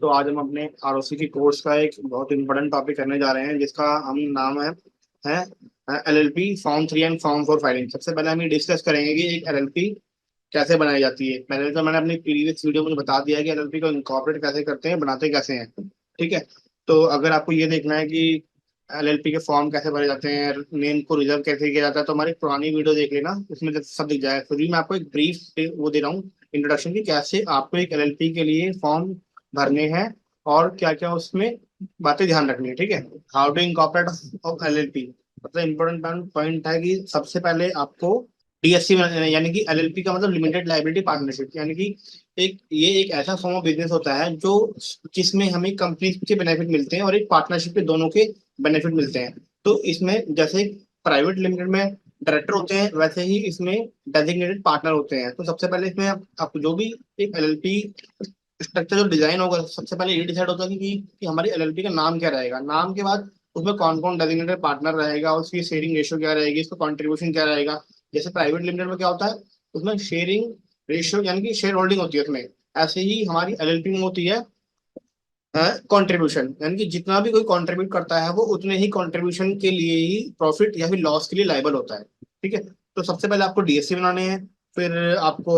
तो आज हम अपने आरओसी की कोर्स का एक बहुत इंपॉर्टेंट टॉपिक करने जा रहे हैं जिसका हम नाम है LLP form 3 and form 4 filing. सबसे पहले हम ये डिस्कस करेंगे कि एक एलएलपी कैसे बनाई जाती है। पहले तो मैंने अपनी प्रीवियस वीडियो में बता दिया है कि एलएलपी को इनकॉर्पोरेट कैसे करते हैं, बनाते कैसे हैं। ठीक है। तो अगर आपको ये देखना है कि एलएलपी के फॉर्म कैसे भरे जाते हैं, नेम को रिजर्व कैसे किया जाता है, तो हमारी पुरानी वीडियो देख लेना, उसमें सब दिख जाएगा। फिर भी मैं आपको एक ब्रीफ वो दे रहा हूँ, इंट्रोडक्शन की, कैसे आपको एक एलएलपी के लिए फॉर्म भरने हैं और क्या क्या उसमें बातें ध्यान रखनी है। ठीक है। How to incorporate of LLP. सबसे इम्पोर्टेंट पॉइंट है कि सबसे पहले आपको डीएससी यानी कि एलएलपी का मतलब लिमिटेड लाइबिलिटी पार्टनरशिप, यानी कि एक ऐसा फॉर्म ऑफ बिजनेस होता है जो जिसमें हमें कंपनी के बेनिफिट मिलते हैं और एक पार्टनरशिप के दोनों के बेनिफिट मिलते हैं। तो इसमें जैसे प्राइवेट लिमिटेड में डायरेक्टर होते हैं, वैसे ही इसमें डेजिग्नेटेड पार्टनर होते हैं। तो सबसे पहले इसमें आप जो भी एक एलएलपी स्ट्रक्चर जो डिजाइन होगा, सबसे पहले ये डिसाइड होता है कि हमारी एलएलपी का नाम क्या रहेगा। नाम के बाद उसमें कौन कौन डेजिग्नेटेड पार्टनर रहेगा, उसकी शेयरिंग रेशियो क्या रहेगी, इसका कंट्रीब्यूशन क्या रहेगा। जैसे प्राइवेट लिमिटेड में क्या होता है, उसमें शेयरिंग रेशियो यानी कि शेयर होल्डिंग होती है उसमें। ऐसे ही हमारी एलएलपी में होती है कंट्रीब्यूशन, यानी कि जितना भी कोई कंट्रीब्यूट करता है वो उतने ही कंट्रीब्यूशन के लिए ही प्रॉफिट या फिर लॉस के लिए लाइबल होता है। ठीक है। तो सबसे पहले आपको डीएससी बनाने हैं। फिर आपको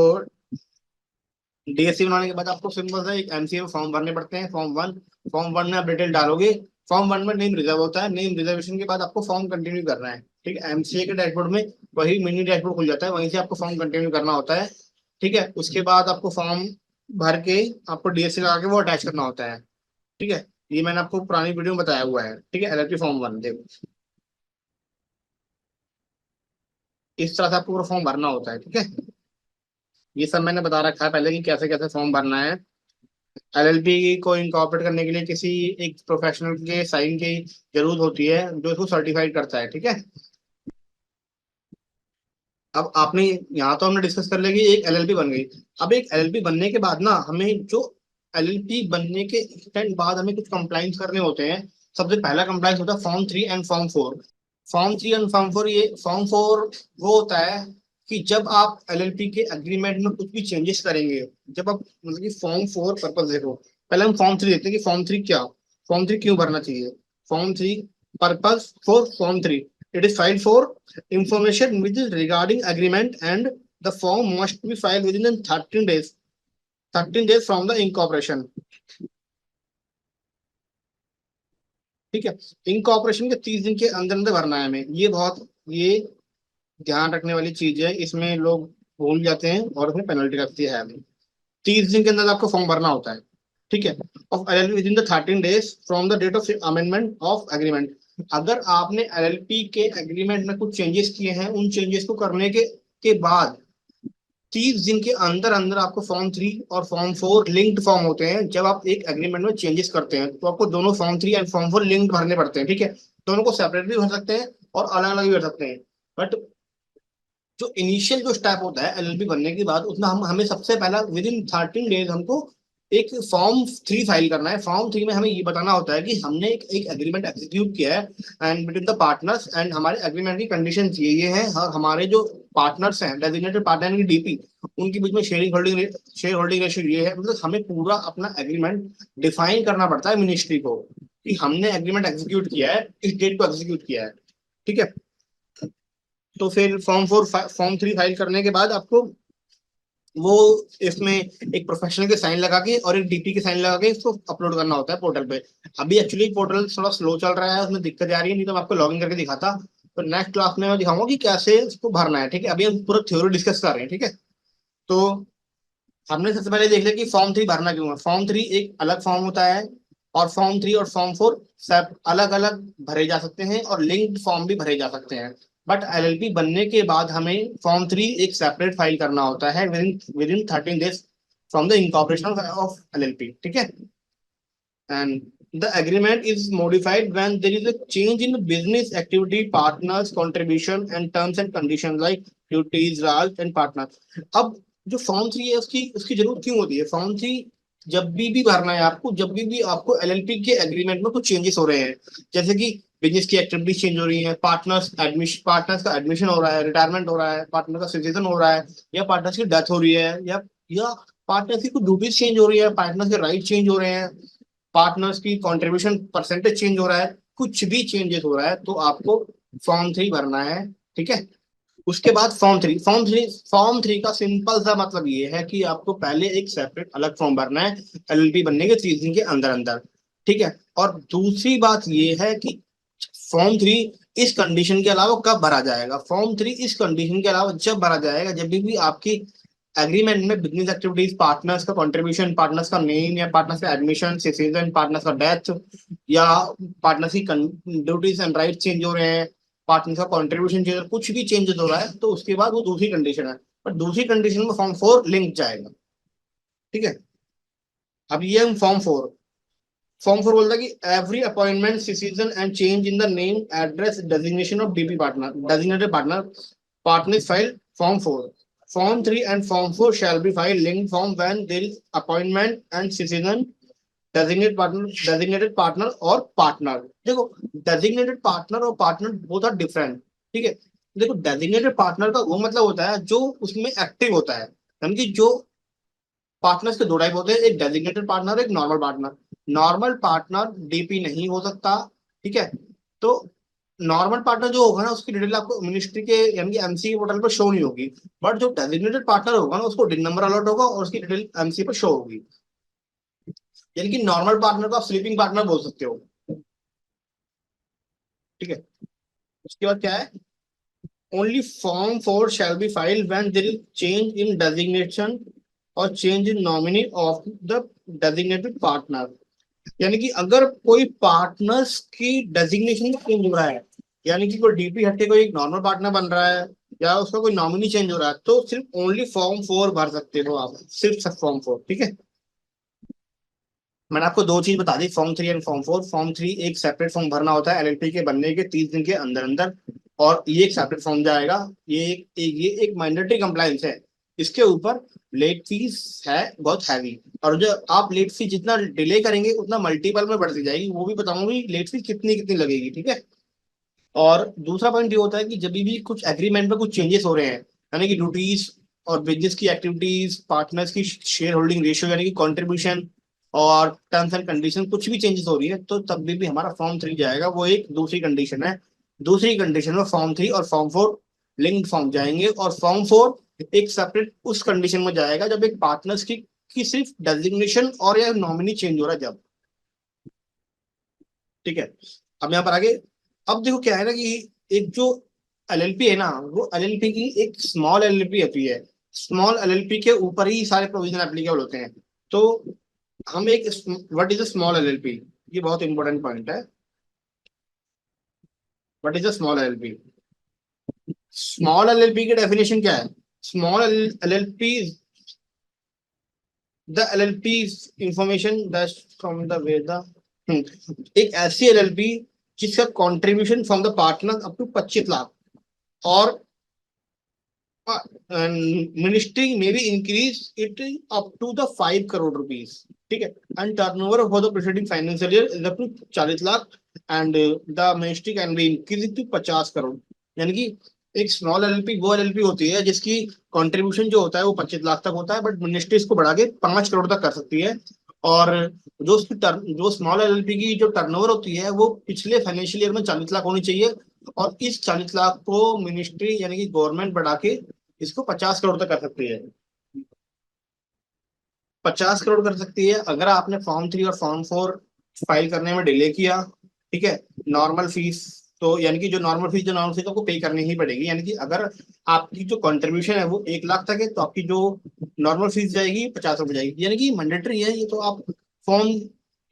डीएससी बनाने के बाद आपको सिंपल सा एक एमसीए में फॉर्म भरने पड़ते हैं। फॉर्म 1 में आप डिटेल डालोगे। फॉर्म 1 में नेम रिजर्व होता है। नेम रिजर्वेशन के बाद आपको फॉर्म कंटिन्यू करना है। ठीक है। एमसीए के डैशबोर्ड में वही मिनी डैशबोर्ड खुल जाता है, वहीं से आपको फॉर्म कंटिन्यू करना होता है। ठीक है। उसके बाद आपको फॉर्म भर के आपको डीएससी लगा के वो अटैच करना होता है। ठीक है। ये मैंने आपको पुरानी वीडियो में बताया हुआ है। ठीक है। एलएलपी फॉर्म 1 देखो, इस तरह से आपको पूरा फॉर्म भरना होता है। ठीक है। ये सब मैंने बता रखा है पहले कि कैसे कैसे फॉर्म भरना है। एलएलपी को इनकॉर्पोरेट करने के लिए किसी एक प्रोफेशनल के साइन की जरूरत होती है जो इसको सर्टिफाइड करता है। ठीक है। अब आपने यहाँ तो हमने डिस्कस कर लिया कि एक एलएलपी बन गई। अब एक एलएलपी बनने के बाद ना हमें जो एलएलपी बनने के इंस्टेंट बाद हमें कुछ कंप्लाइंस करने होते हैं। सबसे पहला कंप्लाइंस होता है form 3 and form 4। Form 3 and form 4, ये फॉर्म 4 वो होता है कि जब आप एलएलपी के एग्रीमेंट में कुछ भी चेंजेस करेंगे, जब आप मतलब कि फॉर्म 4 पर्पज देखो। पहले हम फॉर्म 3 देखते हैं कि फॉर्म 3 क्या, फॉर्म 3 क्यों भरना चाहिए। Form 3 purpose for form 3, it is filed for information which is regarding agreement, and the form must be filed within the 13 days from the incorporation. ठीक है। इनकॉर्पोरेशन के 30 दिन के अंदर अंदर भरना है हमें। ये ध्यान रखने वाली चीज है, इसमें लोग भूल जाते हैं और उसमें पेनल्टी लगती है हमें। 30 दिन के अंदर आपको फॉर्म भरना होता है। ठीक है। Of LLP within the 13 days from the date of amendment of agreement. अगर आपने एलएलपी के एग्रीमेंट में कुछ चेंजेस किए हैं, उन चेंजेस को करने के बाद 30 दिन के अंदर अंदर आपको फॉर्म 3 और फॉर्म 4 लिंक्ड फॉर्म होते हैं। जब आप एक एग्रीमेंट में चेंजेस करते हैं तो आपको दोनों फॉर्म 3 एंड फॉर्म 4 लिंक्ड भरने पड़ते हैं। ठीक है। दोनों को सेपरेट भी भर सकते हैं और अलग अलग भी भर सकते हैं। बट जो इनिशियल जो स्टेप होता है एलएलबी बनने के बाद, उसमें हम हमें सबसे पहला विद इन 13 डेज हमको एक फॉर्म 3 फाइल करना है। फॉर्म 3 में हमें ये बताना होता है कि हमने एक एग्रीमेंट एग्जीक्यूट किया है and between the partners, and हमारे एग्रीमेंट की कंडीशन ये हैं और हमारे जो पार्टनर्स हैं, डेजिग्नेटेड पार्टनर की डीपी, उनके बीच में शेयर होल्डिंग रेशियो ये है। मतलब हमें पूरा अपना एग्रीमेंट डिफाइन करना पड़ता है मिनिस्ट्री को कि हमने एग्रीमेंट एग्जीक्यूट किया है, इस डेट को एग्जीक्यूट किया है। ठीक है। तो फिर फॉर्म 3 फाइल करने के बाद आपको वो इसमें एक प्रोफेशनल के साइन लगा के और एक डीपी के साइन लगा के इसको अपलोड करना होता है पोर्टल पे। अभी एक्चुअली पोर्टल थोड़ा स्लो चल रहा है, उसमें दिक्कत आ रही है, नहीं तो मैं आपको लॉगिन करके दिखाता। तो नेक्स्ट क्लास में मैं दिखाऊंगा कि कैसे इसको भरना है। ठीक है। अभी हम पूरा थ्योरी डिस्कस कर रहे हैं। ठीक है। तो हमने सबसे पहले देख लिया कि फॉर्म 3 भरना क्यों है। फॉर्म 3 एक अलग फॉर्म होता है और फॉर्म 3 और फॉर्म 4 सब अलग अलग भरे जा सकते हैं और लिंक्ड फॉर्म भी भरे जा सकते हैं। बट एलएलपी बनने के बाद हमें फॉर्म 3 एक सेपरेट फाइल करना होता है with in 13 days from the incorporation of LLP. ठीक है। And the agreement is modified when there is a change in business activity, partners contribution and terms and conditions like duties, rights and partners. अब जो form 3 है उसकी उसकी जरूरत क्यों होती है। फॉर्म 3 जब भी भरना है आपको, जब भी आपको एलएलपी के एग्रीमेंट में कुछ चेंजेस हो रहे हैं, जैसे कि बिजनेस की एक्टिविटीज चेंज हो रही है, पार्टनर्स का एडमिशन हो रहा है, रिटायरमेंट हो रहा है, पार्टनर का सिटीजन हो रहा है, या पार्टनर्स की डेथ हो रही है, या पार्टनर्स की कुछ ड्यूटीज चेंज हो रही है, पार्टनर्स के राइट चेंज हो रहे हैं, पार्टनर्स की कंट्रीब्यूशन परसेंटेज चेंज हो रहा है, कुछ भी चेंजेस हो रहा है तो आपको फॉर्म 3 भरना है। ठीक है। उसके बाद फॉर्म थ्री का सिंपल सा मतलब ये है कि आपको पहले एक सेपरेट अलग फॉर्म भरना है एलएलपी बनने के 30 दिन के अंदर अंदर। ठीक है। और दूसरी बात ये है कि फॉर्म 3 इस कंडीशन के अलावा कब भरा जाएगा, फॉर्म 3 इस कंडीशन के अलावा जब भरा जाएगा जब भी आपकी एग्रीमेंट में बिजनेस एक्टिविटीज, पार्टनर्स का कंट्रीब्यूशन, पार्टनर्स का नेम या पार्टनर्स का एडमिशन, सिटीजन, पार्टनर्स का डेथ या पार्टनर्स की ड्यूटीज एंड राइट चेंज हो रहे हैं, पार्टनर का कंट्रीब्यूशन चेंज, कुछ भी चेंजेस हो रहा है तो उसके बाद वो दूसरी कंडीशन है। पर दूसरी कंडीशन में फॉर्म 4 लिंक जाएगा। ठीक है। अब ये हम फॉर्म 4 बोलता है कि every appointment decision and change in the name address designation of DP partner designated partner partner file form 4 form 3 and form 4 shall be file link form when there is appointment and decision designated partner और partner. देखो, designated partner और partner both are different. ठीक है। देखो, designated partner का वो मतलब होता है जो उसमें एक्टिव होता है, यानी कि जो पार्टनर्स के दो टाइप होते हैं, एक डेजिग्नेटेड पार्टनर, एक normal partner. Normal partner DP नहीं हो सकता। ठीक है। तो नॉर्मल पार्टनर जो होगा ना उसकी डिटेल आपको मिनिस्ट्री के यानी कि एमसी पोर्टल पर शो नहीं होगी। बट जो डेजिग्नेटेड पार्टनर होगा ना उसको डिन नंबर अलॉट होगा और उसकी डिटेल एमसी पर शो होगी। यानी कि नॉर्मल पार्टनर को आप स्लीपिंग पार्टनर बोल सकते हो। ठीक है। उसके बाद क्या है, only form 4 shall be filed when there is change in designation और change in nominee of the designated partner. यानी कि अगर कोई पार्टनर्स की डेजिग्नेशन चेंज हो रहा है, यानी कि कोई डीपी हट के कोई एक नॉर्मल पार्टनर बन रहा है या उसका कोई नॉमिनी चेंज हो रहा है तो सिर्फ ओनली फॉर्म 4 भर सकते हो आप, सिर्फ फॉर्म 4। ठीक है। मैंने आपको दो चीज बता दी, फॉर्म 3 एंड फॉर्म 4। फॉर्म 3 एक सेपरेट फॉर्म भरना होता है एलएलपी के बनने के 30 दिन के अंदर अंदर, और ये एक सेपरेट फॉर्म जाएगा। ये एक मैंडेटरी कंप्लायंस है। इसके ऊपर लेट फीस है बहुत हैवी, और जो आप लेट फीस जितना डिले करेंगे उतना मल्टीपल में बढ़ती जाएगी, वो भी बताऊंगा कि लेट फीस कितनी कितनी लगेगी। ठीक है। और दूसरा पॉइंट ये होता है कि जब भी कुछ एग्रीमेंट में कुछ चेंजेस हो रहे हैं, यानी कि ड्यूटीज और बिजनेस की एक्टिविटीज, पार्टनर्स की शेयर होल्डिंग रेशियो यानी कि कंट्रीब्यूशन और टर्म्स एंड कंडीशन कुछ भी चेंजेस हो रही है तो तब भी हमारा फॉर्म 3 जाएगा। वो एक दूसरी कंडीशन है। दूसरी कंडीशन में फॉर्म 3 और फॉर्म 4 लिंक फॉर्म जाएंगे, और फॉर्म 4 एक सेपरेट उस कंडीशन में जाएगा जब एक पार्टनर्स की सिर्फ डेजिग्नेशन और या नॉमिनी चेंज हो रहा है जब। ठीक है। अब यहाँ पर आगे, अब देखो क्या है ना कि एक जो एलएलपी है ना वो एलएलपी की एक स्मॉल एलएलपी होती है। स्मॉल एलएलपी के ऊपर ही सारे प्रोविजन एप्लीकेबल होते हैं। तो हम एक, what is a small LLP, ये बहुत इंपॉर्टेंट पॉइंट है। What is a small LLP? Small LLP की डेफिनेशन क्या है? Small LLP, the LLP information that from the way the, एक ऐसी एलएलपी जिसका contribution from the partner up to 25 lakh, और मिनिस्ट्री में भी increase it up to the 5 crore rupees. ठीक है। And turnover for the preceding financial year is up to 40 lakh, and the ministry can be increase to 50 crore. यानी कि एक small LLP वो LLP होती है जिसकी कंट्रीब्यूशन जो होता है वो 25 लाख तक होता है, बट मिनिस्ट्री इसको बढ़ा के 5 करोड़ तक कर सकती है। और जो स्मॉल एलएलपी की जो टर्नओवर होती है वो पिछले फाइनेंशियल ईयर में 40 लाख होनी चाहिए, और इस 40 लाख को मिनिस्ट्री यानी कि गवर्नमेंट बढ़ा के इसको 50 करोड़ तक कर सकती है। 50 करोड़ कर सकती है अगर आपने फॉर्म 3 और फॉर्म 4 फाइल करने में डिले किया। ठीक है। नॉर्मल फीस, तो यानी कि जो नॉर्मल फीस आपको पे करनी ही पड़ेगी, यानी कि अगर आपकी जो कंट्रीब्यूशन है वो 1 लाख तक है तो आपकी जो नॉर्मल फीस जाएगी 50 रुपये जाएगी, यानी कि मैंडेटरी है ये। तो आप फॉर्म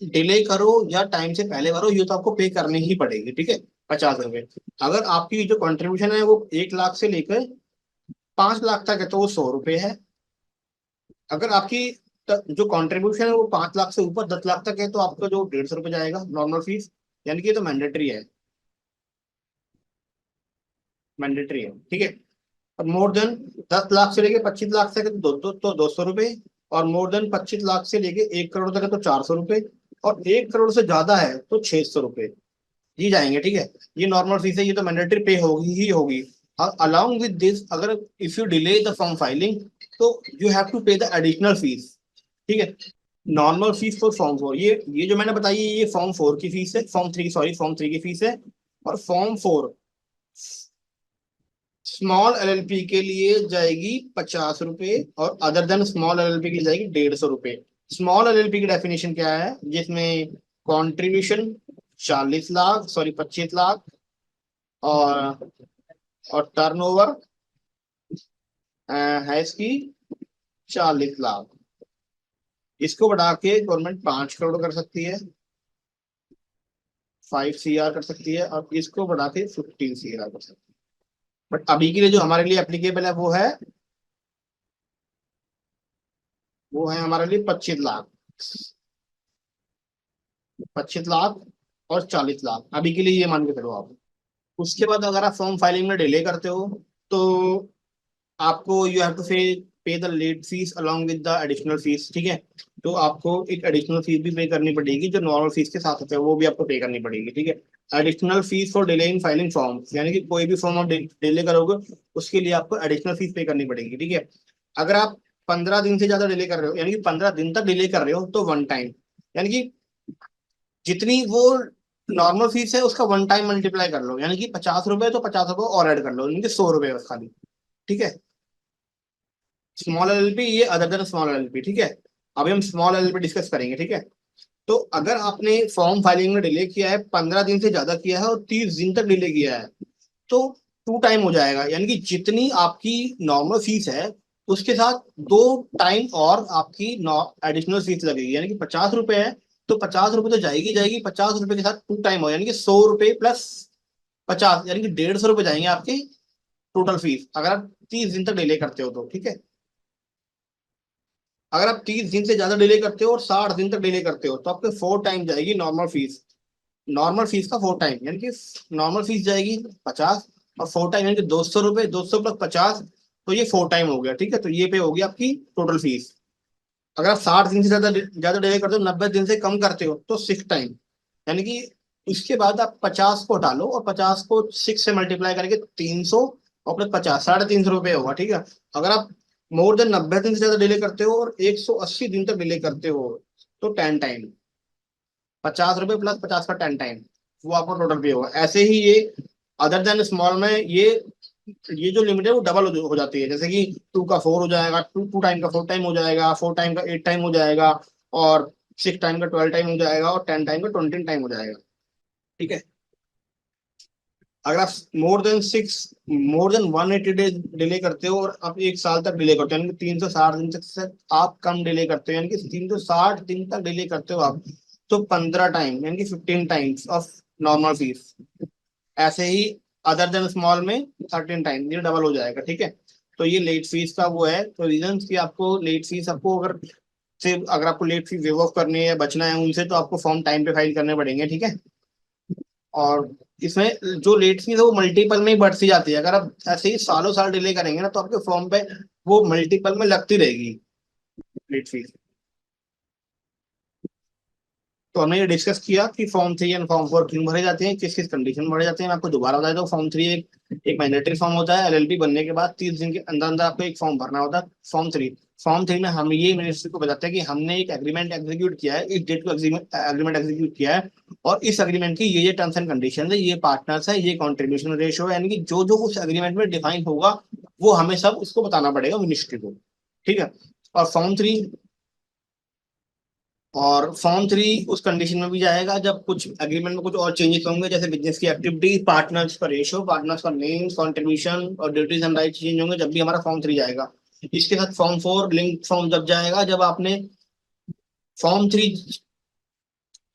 डिले करो या टाइम से पहले भरो, ये तो आपको पे करनी ही पड़ेगी। ठीक है। 50 रुपये। अगर आपकी जो कंट्रीब्यूशन है वो 1 लाख से लेकर 5 लाख तक है तो वो 100 रुपये है। अगर आपकी जो कंट्रीब्यूशन है वो 5 लाख से ऊपर 10 लाख तक है तो आपका जो 150 रुपये जाएगा नॉर्मल फीस, यानी कि ये तो मैंडेटरी है। मैंडेटरी है। ठीक है। और मोर देन 10 लाख से लेके 25 लाख तक है तो 200 रुपये, और मोर देन 25 लाख से लेके 1 करोड़ तक है तो 400 रुपये, और 1 करोड़ से ज्यादा है तो 600 रुपये जी जाएंगे। ठीक है। ये नॉर्मल फीस है, ये तो मैंडेटरी पे होगी ही होगी। अलॉन्ग विद दिस, अगर if you delay the form filing तो you have to pay the additional fees. ठीक है, normal fees for form four, ये जो मैंने बताई है, ये फॉर्म फोर की फीस है, form three sorry form three की फीस है। और फॉर्म फोर स्मॉल एलएलपी के लिए जाएगी 50 रुपए, और अदर देन स्मॉल एलएलपी के लिए जाएगी 150 रुपए। स्मॉल एलएलपी की डेफिनेशन क्या है, जिसमें कंट्रीब्यूशन 40 लाख, सॉरी 25 लाख, और टर्नओवर है इसकी 40 लाख। इसको बढ़ा के गवर्नमेंट 5 करोड़ कर सकती है, 5 CR कर सकती है, और इसको बढ़ा के 15 CR कर सकती है। बट अभी के लिए जो हमारे लिए एप्लीकेबल है वो है हमारे लिए 25 लाख। 25 लाख और 40 लाख अभी के लिए, ये मान के चलो आप। उसके बाद अगर आप फॉर्म फाइलिंग में डिले करते हो, तो आपको you have to pay the late fees along with the additional fees. ठीक है, तो आपको एक एडिशनल फीस भी पे करनी पड़ेगी, जो नॉर्मल फीस के साथ होता है, वो भी आपको पे करनी पड़ेगी। ठीक है, additional fees for delay in filing form, यानी कि कोई भी फॉर्म आप डिले करोगे, उसके लिए आपको एडिशनल फीस पे करनी पड़ेगी। ठीक है, अगर आप 15 दिन से ज्यादा डिले कर रहे हो, यानी कि 15 दिन तक डिले कर रहे हो, तो वन टाइम, यानी कि जितनी वो नॉर्मल फीस है उसका वन टाइम मल्टीप्लाई कर लो, यानी कि 50 रुपए, तो 50 रुपए और ऐड कर लो, यानी कि 100 रुपए बस खाली। ठीक है, स्मॉल एलएलपी, ये अदर देन स्मॉल एलएलपी। ठीक है, अभी हम स्मॉल एलएलपी डिस्कस करेंगे। ठीक है, तो अगर आपने फॉर्म फाइलिंग में डिले किया है, 15 दिन से ज्यादा किया है और 30 दिन तक डिले किया है, तो टू टाइम हो जाएगा, यानी कि जितनी आपकी नॉर्मल फीस है उसके साथ 2 टाइम और आपकी एडिशनल फीस लगेगी, यानी कि 50 रुपए है, तो 50 रुपए तो जाएगी जाएगी, 50 रुपए के साथ 2 टाइम हो, यानी कि 100 रुपए प्लस 50, यानी कि 150 रुपए जाएंगे आपकी टोटल फीस, अगर आप 30 दिन तक डिले करते हो तो। ठीक है, अगर आप 30 दिन से ज्यादा डिले करते हो और 60 दिन तक डिले करते हो, तो आपके 4 टाइम जाएगी नॉर्मल फीस। नॉर्मल फीस का 4 टाइम, यानी कि नॉर्मल फीस जाएगी 50, और 4 टाइम यानी कि 200 रुपये, 200 + 50, तो ये 4 टाइम हो गया। ठीक है, तो ये पे होगी आपकी टोटल फीस। अगर आप 60 दिन से ज्यादा ज्यादा डिले करते हो, 90 दिन से कम करते हो, तो 6 टाइम, यानी कि उसके बाद आप 50 को डालो, और 50 को 6 से मल्टीप्लाई करके 300, और प्लस 50, 350 रुपये होगा। ठीक है, अगर आप मोर देन 90 दिन से ज्यादा डिले करते हो और 180 दिन तक डिले करते हो, तो 10 टाइम, 50 रुपये प्लस 50 का 10 टाइम, वो आपको टोटल पे होगा। ऐसे ही ये अदर देन स्मॉल में ये जो लिमिट है वो डबल हो जाती है, जैसे कि 2 का 4 हो जाएगा, टू टाइम का 4 टाइम हो जाएगा, 4 टाइम का 8 टाइम हो जाएगा, और 6 टाइम का 12 टाइम हो जाएगा, और 10 टाइम का 20 टाइम हो जाएगा। ठीक है, अगर आप मोर देन 180 डेज डिले करते हो, और आप 1 साल तक डिले करते हो, यानी कि 360 दिन तक से आप कम डिले करते हो, यानी कि 360 दिन तक डिले करते हो आप, तो 15 टाइम, यानी कि 15 टाइम्स ऑफ नॉर्मल फीस। ऐसे ही अदर देन स्मॉल में 13 टाइम, ये डबल हो जाएगा। ठीक है, तो ये लेट फीस का वो है, तो रीजन कि आपको लेट फीस, आपको अगर आपको लेट फीस वेव ऑफ करनी है या बचना है उनसे, तो आपको फॉर्म टाइम पे फाइल करने पड़ेंगे। ठीक है, और इसमें जो लेट फीस है वो मल्टीपल में ही बढ़ती जाती है, अगर आप ऐसे ही सालों साल डिले करेंगे ना, तो आपके फॉर्म पे वो मल्टीपल में लगती रहेगी लेट फीस। तो हमने ये डिस्कस किया कि form three and form four क्यों भरे जाते हैं, किस किस कंडीशन में भरे जाते हैं। मैं आपको दोबारा बता देता हूँ, फॉर्म थ्री एक मैंडेटरी फॉर्म होता है, एलएलपी बनने के बाद 30 दिन के अंदर अंदर आपको एक फॉर्म भरना होता है, फॉर्म थ्री में हम ये मिनिस्ट्री को बताते हैं कि हमने एक एग्रीमेंट एग्जीक्यूट किया है, इस डेट को एग्रीमेंट एग्जीक्यूट किया है, और इस एग्रीमेंट की ये टर्म्स एंड कंडीशन है, ये पार्टनर्स है, ये कॉन्ट्रीब्यूशन रेशियो है, यानी कि जो जो उस एग्रीमेंट में डिफाइन होगा, वो हमें सब उसको बताना पड़ेगा मिनिस्ट्री को। ठीक है, और फॉर्म थ्री उस कंडीशन में भी जाएगा जब कुछ एग्रीमेंट में कुछ और चेंजेस होंगे, जैसे बिजनेस की एक्टिविटी, पार्टनर्स का रेशियो, पार्टनर्स का नेम, कंट्रीब्यूशन और ड्यूटीज एंड राइट चेंज होंगे, जब भी हमारा फॉर्म थ्री जाएगा। इसके साथ फॉर्म फोर लिंक फॉर्म जब जाएगा, जब आपने फॉर्म थ्री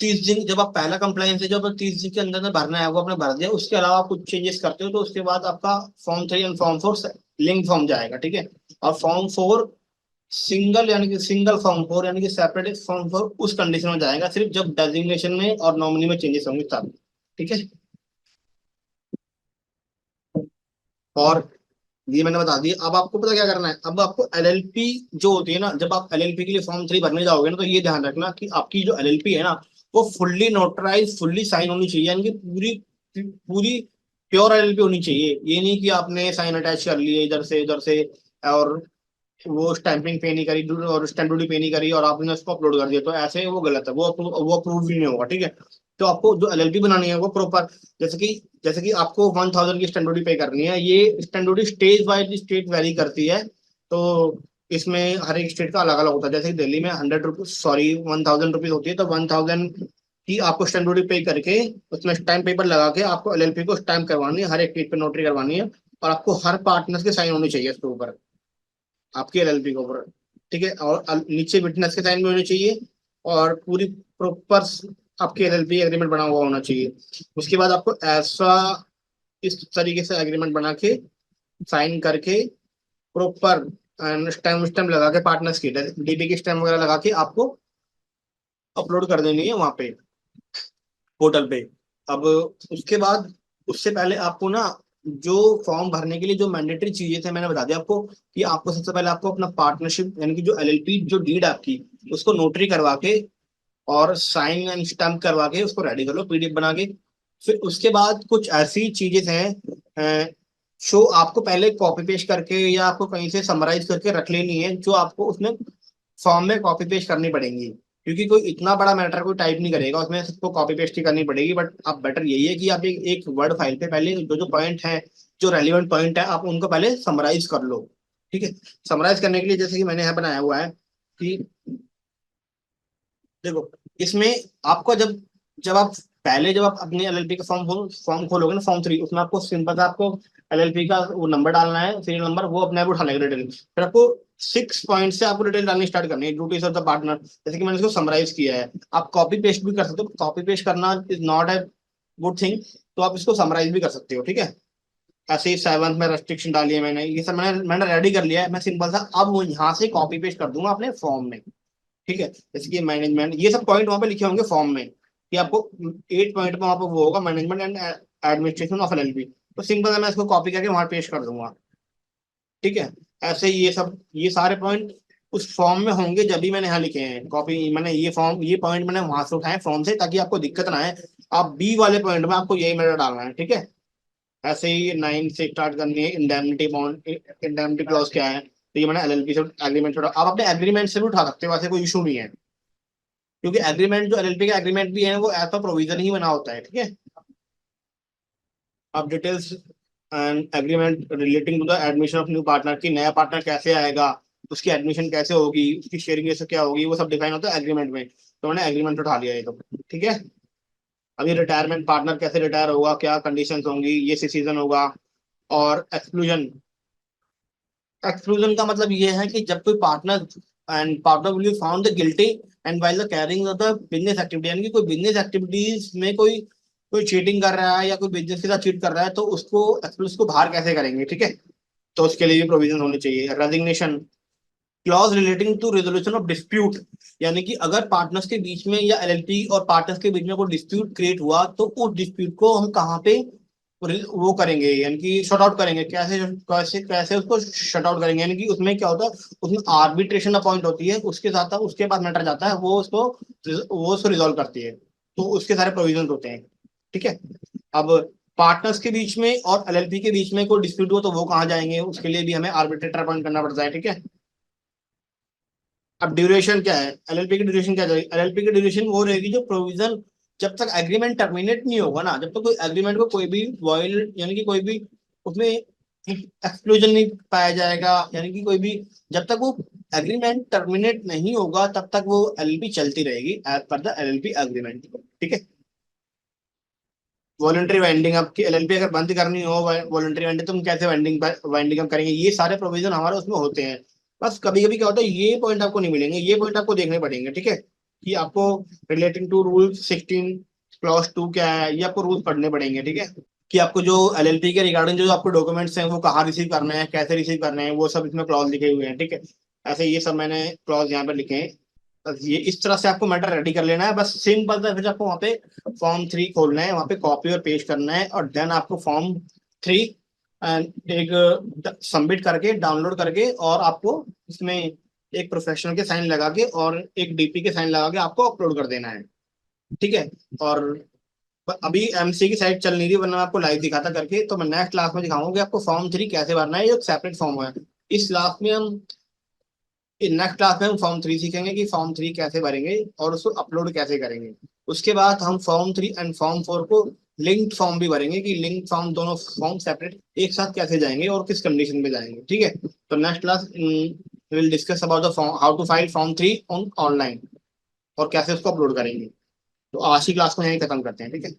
30 दिन, जब आप पहला कंप्लायंस है जब 30 दिन के अंदर में भरना है वो आपने भर दिया, उसके अलावा आप कुछ चेंजेस करते हो, तो उसके बाद आपका form three and form four link form जाएगा। ठीक है, और फॉर्म फोर सिंगल, यानी कि सिंगल फॉर्म फोर, यानी कि सेपरेट फॉर्म फोर उस कंडीशन में जाएगा सिर्फ जब डेजिग्नेशन में और नॉमिनी में चेंजेस होंगे तब। ठीक है, और ये मैंने बता दिया। अब आपको पता क्या करना है, अब आपको एलएलपी जो होती है ना, जब आप एलएलपी के लिए फॉर्म थ्री भरने जाओगे ना, तो ये ध्यान रखना कि आपकी जो एलएलपी है ना, वो फुल्ली नोटराइज, फुल्ली साइन होनी चाहिए, यानी कि पूरी पूरी प्योर एलएलपी होनी चाहिए। ये नहीं कि आपने साइन अटैच कर लिए इधर से उधर से, और वो स्टैंपिंग पे नहीं करी और स्टैंप ड्यूटी पे नहीं करी और आपने उसको अपलोड कर दिया, तो ऐसे वो गलत है, वो अप्रूव भी नहीं होगा, ठीक है। तो आपको जो एलएलपी बनानी है वो प्रॉपर, जैसे कि जैसे कि आपको 1000 की स्टैंप ड्यूटी पे करनी है, ये stamp duty state wise state very करती है। तो इसमें हर एक स्टेट का अलग अलग होता है, जैसे कि दिल्ली में 100 रुपीज, सॉरी 1000 रुपीज होती है, तो 1000 की आपको स्टैंप ड्यूटी पे करके उसमें स्टैम्प पेपर लगा के आपको एलएलपी को स्टैम्प करवानी है, हर एक पेज पे नोटरी करवानी है, और आपको हर पार्टनर के साइन होने चाहिए इसके ऊपर, आपकी एलएलपी के ऊपर, ठीक है। और नीचे विटनेस के साइन भी होने चाहिए, और पूरी प्रॉपर आपकी एलएलपी एग्रीमेंट बना हुआ होना चाहिए। उसके बाद आपको ऐसा इस तरीके से एग्रीमेंट बना के साइन करके प्रॉपर स्टैम्प स्टैम्प लगा के पार्टनर्स की डीडी की स्टैम्प वगैरह लगा के आपको अपलोड कर देनी है वहां पे, पोर्टल पे। अब उसके बाद, उससे पहले आपको ना, जो फॉर्म भरने के लिए जो मैंडेटरी चीजें थे मैंने बता दिया आपको, कि आपको सबसे पहले आपको अपना पार्टनरशिप यानी कि जो एलएलपी जो डीड आपकी, उसको नोटरी करवा के और साइन एंड स्टैम्प करवा के उसको रेडी कर लो पीडीएफ बना के। फिर उसके बाद कुछ ऐसी चीजें हैं जो आपको पहले कॉपी पेस्ट करके या आपको कहीं से समराइज करके रख लेनी है, जो आपको उसमें फॉर्म में कॉपी पेस्ट करनी पड़ेंगी, क्योंकि कोई इतना बड़ा मैटर कोई टाइप नहीं करेगा उसमें, सबको कॉपी पेस्ट ही करनी पड़ेगी। बट अब बेटर यही है कि आप एक वर्ड फाइल पे पहले जो जो पॉइंट है, जो रेलिवेंट पॉइंट है, आप उनको पहले समराइज कर लो, ठीक है। समराइज करने के लिए जैसे कि मैंने यहाँ बनाया हुआ है कि देखो, इसमें आपको जब जब आप जब आप अपनी एलएलपी का फॉर्म खोलोगे ना, फॉर्म 3, उसमें आपको सिंपल सा आपको एलएलपी का वो नंबर डालना है, सीरियल नंबर, वो अपने आप उठा लेगा डिटेल। फिर आपको 6 पॉइंट से आपको डिटेल डालनी स्टार्ट करनी है, ड्यूटीज ऑफ द पार्टनर, जैसे कि मैंने इसको समराइज किया है। आप कॉपी पेस्ट भी कर सकते हो, कॉपी पेस्ट करना is not a good thing, तो आप इसको समराइज भी कर सकते हो, ठीक है। ऐसे ही 7th में रेस्ट्रिक्शन डाली है मैंने, ये सब मैंने रेडी कर लिया है, मैं सिंपल सा अब वो यहाँ से कॉपी पेस्ट कर दूंगा अपने फॉर्म में, ठीक है। जैसे कि मैनेजमेंट, ये सब पॉइंट वहां पे लिखे होंगे फॉर्म में, कि आपको 8 पॉइंट में वहां पे वो होगा management and administration of LLP, तो सिंपल है मैं इसको कॉपी करके वहां पेस्ट कर दूंगा, ठीक है। ऐसे ही ये सारे पॉइंट उस फॉर्म में होंगे जब भी मैंने यहाँ लिखे हैं कॉपी, मैंने ये पॉइंट मैंने वहां से उठाए फॉर्म से, ताकि आपको दिक्कत ना आए। आप बी वाले पॉइंट में आपको यही मैटर डालना है, ठीक है। ऐसे ही 9 से स्टार्ट करनी है, इंडेमनिटी बॉन्ड, इंडेमनिटी क्लॉज क्या है, तो ये मैंने एलएलपी से एग्रीमेंट छोड़ा, आप अपने एग्रीमेंट से भी उठा सकते हो, वैसे कोई इशू नहीं है, क्योंकि एग्रीमेंट जो एलएलपी का एग्रीमेंट भी है वो एज पर प्रोविजन ही बना होता है, ठीक है। अब details and agreement relating to the admission of new partner, की नया पार्टनर कैसे आएगा, उसकी एडमिशन कैसे होगी, उसकी शेयरिंग रेशो क्या होगी, वो सब डिफाइन होता है एग्रीमेंट में, तो मैंने एग्रीमेंट उठा लिया है, तो ठीक है। अभी रिटायरमेंट, पार्टनर कैसे रिटायर होगा, क्या कंडीशंस होंगी, ये सीजन होगा। और एक्सक्लूजन, एक्सक्लूजन का मतलब ये है कि जब कोई partner and partner will be found the guilty and while the carrying of the business activity, यानी कि कोई बिजनेस एक्टिविटीज में कोई कोई चीटिंग कर रहा है या कोई बिजनेस के साथ चीट कर रहा है, तो उसको एक्सक्लूज को बाहर कैसे करेंगे, ठीक है। तो उसके लिए भी प्रोविजन होनी चाहिए। Resignation clause relating to resolution of dispute, यानी कि अगर पार्टनर्स के बीच में या एलएलपी और पार्टनर्स के बीच में कोई डिस्प्यूट क्रिएट हुआ, तो उस डिस्प्यूट को हम कहाँ पे वो करेंगे, यानी कि शॉर्ट आउट करेंगे, कैसे कैसे कैसे उसको शट आउट करेंगे, यानी कि उसमें क्या होता है, उसमें आर्बिट्रेशन अपॉइंट होती है, उसके साथ उसके बाद मैटर जाता है, वो उसको रिजॉल्व करती है, तो उसके सारे प्रोविजन होते हैं, ठीक है। अब पार्टनर्स के बीच में और एलएलपी के बीच में कोई डिस्प्यूट हो तो वो कहाँ जाएंगे, उसके लिए भी हमें आर्बिट्रेटर अपॉइंट करना पड़ता है, ठीक है। अब ड्यूरेशन क्या है, एलएलपी की ड्यूरेशन क्या जाएगी, एलएलपी की ड्यूरेशन वो रहेगी जो प्रोविजन, जब तक एग्रीमेंट टर्मिनेट नहीं होगा ना, जब तक कोई एग्रीमेंट को कोई भी वॉइल यानी कि कोई भी उसमें एक्सक्लूजन नहीं पाया जाएगा, यानी कि कोई भी, जब तक वो एग्रीमेंट टर्मिनेट नहीं होगा तब तक वो एलएलपी चलती रहेगी as per the LLP agreement, ठीक है। वॉलंटरी वाइंडिंग, आपकी एलएलपी अगर बंद करनी हो वॉलंटरी वाइंडिंग, तुम कैसे वाइंडिंग वाइंडिंग अप करेंगे, ये सारे प्रोविजन हमारे उसमें होते हैं। बस कभी कभी क्या होता है, ये पॉइंट आपको नहीं मिलेंगे, ये पॉइंट आपको देखने पड़ेंगे, ठीक है। कि आपको रिलेटिंग टू रूल 16 क्लॉज 2 क्या है, ये आपको रूल्स पढ़ने पड़ेंगे, ठीक है। कि आपको जो एलएलपी के रिगार्डिंग जो आपको डॉक्यूमेंट्स हैं वो कहाँ रिसीव करने हैं, कैसे रिसीव करने हैं, वो सब इसमें क्लॉज लिखे हुए हैं, ठीक है। ऐसे ये सब मैंने क्लॉज यहाँ पे लिखे हैं। बस ये इस तरह से आपको मैटर रेडी कर लेना है, बस सिंपल था। फिर आपको वहाँ पे फॉर्म 3 खोलना है, वहाँ पे कॉपी और पेस्ट करना है, और देन आपको फॉर्म 3 एक सबमिट करके डाउनलोड करके, और आपको इसमें एक प्रोफेशनल के साइन लगा के और एक डीपी के साइन लगा के आपको अपलोड कर देना है, ठीक है। और अभी एमसी की साइट चल नहीं रही, वरना मैं आपको लाइव दिखाता करके, तो मैं नेक्स्ट क्लास में दिखाऊंगा कि आपको फॉर्म 3 कैसे भरना है, ये एक सेपरेट फॉर्म है। इस क्लास में हम नेक्स्ट क्लास में हम फॉर्म 3 सीखेंगे कि फॉर्म 3 कैसे भरेंगे और उसको अपलोड कैसे करेंगे। उसके बाद हम फॉर्म 3 एंड फॉर्म 4 को लिंक्ड फॉर्म भी भरेंगे कि लिंक फॉर्म, दोनों फॉर्म सेपरेट एक साथ कैसे जाएंगे और किस कंडीशन में जाएंगे। ठीक है, तो next class will discuss about the form, how to file form 3 on online और कैसे उसको अपलोड करेंगे। तो आज की क्लास को यहीं खत्म करते हैं, ठीक है।